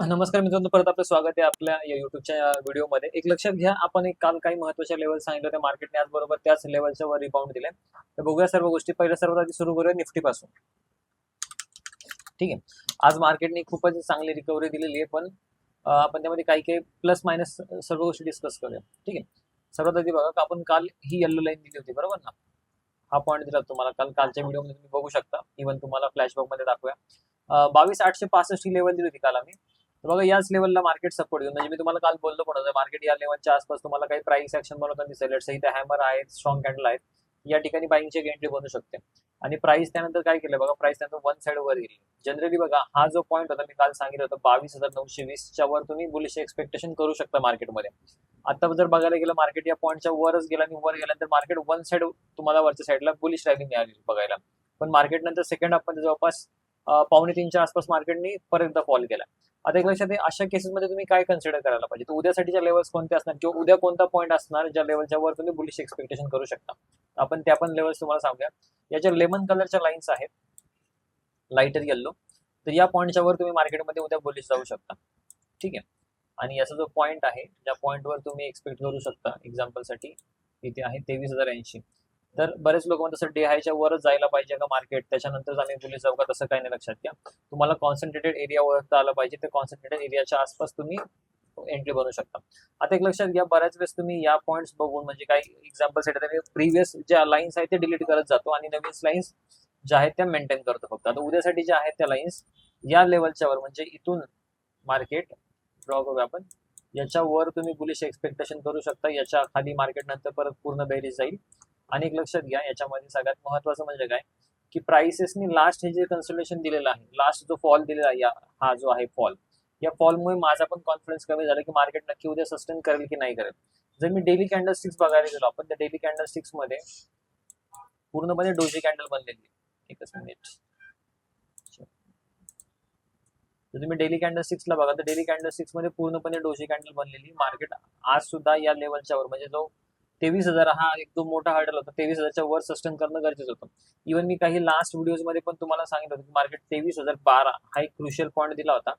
नमस्कार मित्रांनो, परत आपलं स्वागत आहे आपल्या या युट्यूबच्या व्हिडिओमध्ये. एक लक्षात घ्या, आपण एक काल काही महत्त्वाच्या लेवल सांगितले होते मार्केटने, आज बरोबर त्याच लेवलच्या वर रिबाउंड दिले. तर बघूया सर्व गोष्टी. पहिल्या सर्वात आधी सुरू करूया निफ्टी पासून. ठीक आहे, आज मार्केटने खूपच चांगली रिकव्हरी दिलेली आहे, पण आपण त्यामध्ये काही काही प्लस मायनस सर्व गोष्टी डिस्कस करूया. ठीक आहे, सर्वात आधी बघा, आपण काल ही येल्लो लाईन दिली होती, बरोबर ना? हा पॉईंट दिला तुम्हाला कालच्या व्हिडिओमध्ये, तुम्ही बघू शकता. इव्हन तुम्हाला फ्लॅशबॅक मध्ये दाखवूया. 22,865 ही लेवल दिली होती काल आम्ही. तर बघा, याच लेवलला मार्केट सपोर्ट घेऊन, म्हणजे मी तुम्हाला काल बोललो पण होतं, मार्केट या लेवलच्या आसपास तुम्हाला काही प्राइस ऍक्शन बनवताना दिसेल. इथे हॅमर आहेत, स्ट्रॉंग कॅन्डल आहेत, या ठिकाणी बाईंगची एंट्री बनू शकते. आणि प्राइस त्यानंतर काय केलं बघा, प्राइस त्यानंतर वन साइड वर गेली. जनरली बघा, हा जो पॉईंट होता मी काल सांगितलं होतं 22,920 वर तुम्ही बुलिश एक्सपेक्टेशन करू शकता मार्केटमध्ये. आता जर बघायला गेलं, मार्केट या पॉईंटच्या वरच गेला आणि वर गेल्यानंतर मार्केट वन साइड तुम्हाला वरच्या साईडला बुलिश रॅली मिळाली बघायला. पण मार्केट नंतर सेकंड हाफ मध्ये जवळपास 2:45च्या आसपास मार्केटने परत एकदा फॉल केला. आता एक लक्षात, अशा केसेसमध्ये तुम्ही काय कन्सिडर करायला पाहिजे, तर उद्यासाठीच्या लेवल्स कोणते असणार किंवा उद्या कोणता पॉईंट असणार ज्या लेवलच्या वर तुम्ही बुलिश एक्सपेक्टेशन करू शकता. आपण त्या पण लेवल्स तुम्हाला सांगूया. याच्या लेमन कलरच्या लाईन्स आहेत, लाइटर येल्लो. तर या पॉईंटच्या वर तुम्ही मार्केटमध्ये उद्या बुलिश जाऊ शकता. ठीक आहे, आणि याचा जो पॉईंट आहे, ज्या पॉईंटवर तुम्ही एक्सपेक्ट करू शकता, एक्झाम्पलसाठी इथे आहे 23,080. तर बरेच लोक म्हणतात सर डे हायच्या वरच जायला पाहिजे का मार्केट, त्याच्यानंतर आम्ही बुलिश जाऊ का? तसं काही नाही, लक्षात घ्या. तुम्हाला कॉन्सन्ट्रेटेड एरिया ओळखता आला पाहिजे. ते कॉन्सन्ट्रेटेड एरियाच्या आसपास तुम्ही एंट्री बनवू शकता. आता एक लक्षात घ्या, बऱ्याच वेळेस तुम्ही या पॉईंट्स बघून, म्हणजे काही एक्झाम्पलसाठी प्रिव्हियस ज्या लाईन्स आहेत ते डिलीट करत जातो आणि नवीन लाईन्स ज्या आहेत त्या मेंटेन करतो फक्त. आता उद्यासाठी ज्या आहेत त्या लाईन्स या लेवलच्या वर, म्हणजे इथून मार्केट ड्रॉ करूया आपण, याच्यावर तुम्ही बुलिश एक्सपेक्टेशन करू शकता. याच्या खाली मार्केट नंतर परत पूर्ण बेरीज जाईल. आणि एक लक्षात घ्या, याच्यामध्ये सगळ्यात महत्वाचं म्हणजे काय, की प्राइसेसनी लास्ट हे जे कन्सल्टेशन दिलेलं आहे, लास्ट जो फॉल दिलेला आहे, हा जो आहे फॉल, या फॉलमुळे माझा पण कॉन्फिडन्स कमी झाला की मार्केट नक्की उद्या सस्टेन करेल की नाही करेल. जर मी डेली कॅन्डलस्टिक्स बघायला गेलो आपण, त्या डेली कॅन्डलस्टिक्स मध्ये पूर्णपणे डोजी कॅन्डल बनलेली. एकच मिनिट. जर तुम्ही डेली कॅन्डलस्टिक्सला बघा, तर डेली कॅन्डलस्टिक्स मध्ये पूर्णपणे डोजी कॅन्डल बनलेली. मार्केट आज सुद्धा या लेवलच्या वर, म्हणजे जो 23,000 हा एकदम मोठा हर्डल होता, 23,000च्या वर सस्टेन करणं गरजेचं होतं. इव्हन मी काही लास्ट व्हिडिओज मध्ये पण तुम्हाला सांगितलं होतं की मार्केट 23,012 हा एक क्रुशियल पॉईंट दिला होता.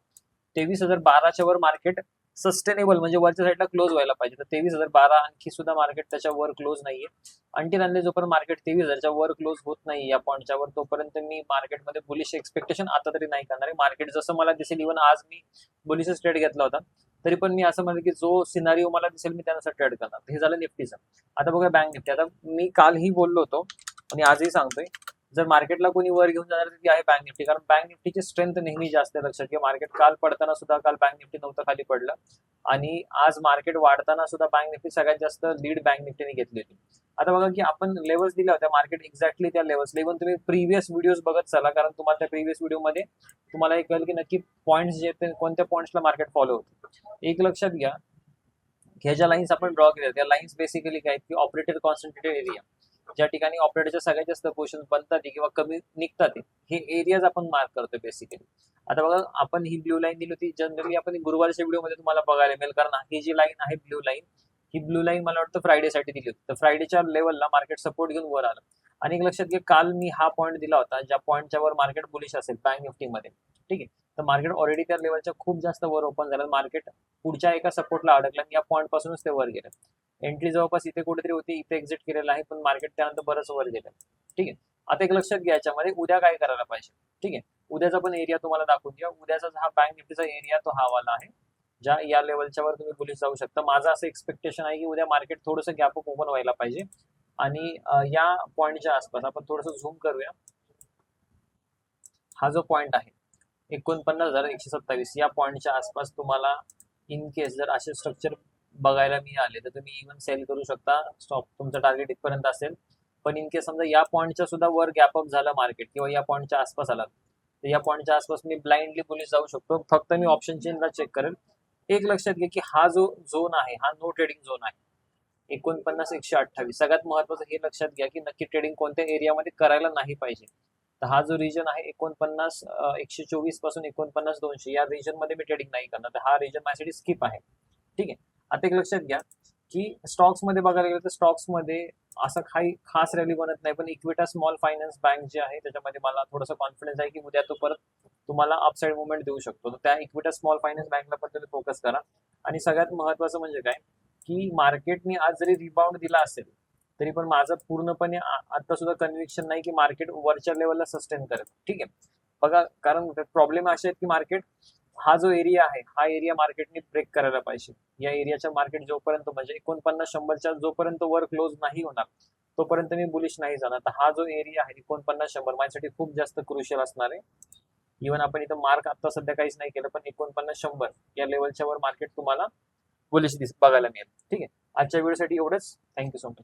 23,012च्या वर मार्केट सस्टेनेबल, म्हणजे वरच्या साईडला क्लोज व्हायला पाहिजे. तर 23,012 आणखी सुद्धा मार्केट त्याच्या वर क्लोज नाहीये. अंटिल अनलेस जोपर्यंत मार्केट 23,000च्या वर क्लोज होत नाही या पॉईंटच्या वर, तोपर्यंत मी मार्केटमध्ये बुलिश एक्सपेक्टेशन आता तरी नाही करणार आहे. मार्केट जसं मला दिसेल, इव्हन आज मी बुलिशच ट्रेड घेतला होता, तरी पण मी असं म्हणेल की जो सिनारिओ मला दिसेल मी त्यानुसार ट्रेड करणार. हे झालं निफ्टीचं. आता बघा बँक निफ्टी. आता मी कालही बोललो होतो आणि आजही सांगतोय, जर मार्केटला कोणी वर घेऊन जाणार ती आहे बँक निफ्टी, कारण बँक निफ्टीची स्ट्रेंथ नेहमी जास्त आहे. लक्षात घ्या, मार्केट काल पडताना सुद्धा, काल बँक निफ्टी नव्हतं खाली पडलं, आणि आज मार्केट वाढताना सुद्धा बँक निफ्टी सगळ्यात जास्त लीड बँक निफ्टीने घेतली होती. आता बघा की आपण लेवल्स दिल्या होत्या, मार्केट एक्झॅक्टली त्या लेवल्स, इव्हन तुम्ही प्रिव्हियस व्हिडिओज बघत चला, कारण तुम्हाला त्या प्रिव्हियस व्हिडिओमध्ये तुम्हाला हे कळेल की नक्की पॉईंट्स जे आहेत कोणत्या पॉईंट्सला मार्केट फॉलो होतं. एक लक्षात घ्या, ह्या ज्या लाईन्स आपण ड्रॉ केल्या, त्या लाईन्स बेसिकली काय की ऑपरेटर कॉन्सन्ट्रेटेड एरिया, ज्या ठिकाणी ऑपरेटरच्या सगळ्यात जास्त पोझिशन बनतात किंवा कमी निघतात, हे एरियाज आपण मार्क करतो बेसिकली. आता बघा, आपण ही ब्ल्यू लाईन दिली होती, जनरली आपण गुरुवारच्या व्हिडिओमध्ये तुम्हाला बघायला मिळेल, कारण ही जी लाईन आहे ब्ल्यू लाईन, ही ब्ल्यू लाईन मला वाटतं फ्रायडेसाठी दिली होती. तर फ्रायडेच्या लेवलला मार्केट सपोर्ट घेऊन वर आलं. आणि एक लक्षात घ्या, काल मी हा पॉईंट दिला होता, ज्या पॉईंटच्या वर मार्केट बुलिश असेल बँक निफ्टीमध्ये. ठीक आहे, तर मार्केट ऑलरेडी त्या लेवलच्या खूप जास्त वर ओपन झालं. मार्केट पुढच्या एका सपोर्टला अडकलं आणि या पॉईंट पासूनच ते वर गेलं. एंट्री जवळपास इथे कुठेतरी होती, इथे एक्झिट केलेलं आहे, पण मार्केट त्यानंतर बरंच वर गेलं. ठीक आहे, आता एक लक्षात घ्या, याच्यामध्ये उद्या काय करायला पाहिजे. ठीक आहे, उद्याचा पण एरिया तुम्हाला दाखवून द्या. उद्याचा हा बँक निफ्टीचा एरिया तो हा वाला आहे, ज्या या लेवलच्या वर तुम्ही बुलिश जाऊ शकता. माझं असं एक्सपेक्टेशन आहे की उद्या मार्केट थोडंसं गॅप अप ओपन व्हायला पाहिजे, आणि या पॉईंटच्या आसपास आपण थोडंसं झूम करूया. हा जो पॉईंट आहे 49,127, या पॉईंटच्या आसपास तुम्हाला इन केस जर असे स्ट्रक्चर बघायला मिळाले, तर तुम्ही इव्हन सेल करू शकता. स्टॉप तुमचं टार्गेट इथपर्यंत असेल. पण इन केस समजा या पॉईंटच्या सुद्धा वर गॅप अप झालं मार्केट, किंवा या पॉईंटच्या आसपास आला, तर या पॉईंटच्या आसपास मी ब्लाइंडली बुलिश जाऊ शकतो. फक्त मी ऑप्शन चेनला चेक करेल. एक लक्षात घ्या की हा जो झोन आहे, हा नो ट्रेडिंग झोन आहे. 49,128 सगळ्यात महत्वाचं हे लक्षात घ्या की नक्की ट्रेडिंग कोणत्या एरियामध्ये करायला नाही पाहिजे. तर हा जो रिजन आहे 49,124 पासून 49,200, या रिजन मध्ये मी ट्रेडिंग नाही करणार. तर हा रिजन माझ्यासाठी स्किप आहे. ठीक आहे, आता एक लक्षात घ्या, की स्टॉक्स मध्ये बघायला गेलं तर स्टॉक्स मध्ये असं काही खास रॅली बनत नाही, पण इक्विटा स्मॉल फायनान्स बँक जे आहे त्याच्यामध्ये मला थोडंसं कॉन्फिडन्स आहे की उद्या तो परत तुम्हाला अपसाईड मुवमेंट देऊ शकतो. तर त्या इक्विटा स्मॉल फायनान्स बँकला पण तुम्ही फोकस करा. आणि सगळ्यात महत्वाचं म्हणजे काय, की मार्केटने आज जरी रिबाउंड दिला असेल तरी पण माझं पूर्णपणे आता सुद्धा कन्व्हिक्शन नाही की मार्केट वरच्या लेवलला सस्टेन करेल. ठीक आहे, बघा, कारण प्रॉब्लेम असे आहेत की मार्केट हा जो एरिया आहे हा एरिया मार्केटने ब्रेक करायला पाहिजे. या एरियाच्या मार्केट जोपर्यंत म्हणजे 49-100च्या जोपर्यंत वर क्लोज नाही होणार तोपर्यंत मी बुलिश नाही जाणार. तर हा जो एरिया आहे 49-100 माझ्यासाठी खूप जास्त क्रुशियल असणार आहे. इव्हन आपण इथं मार्क आता सध्या काहीच नाही केलं, पण 49-100 या लेवलच्या वर मार्केट तुम्हाला बुलिश बघायला मिळेल. ठीक आहे, आजच्या व्हिडिओसाठी एवढंच. Thank you so much.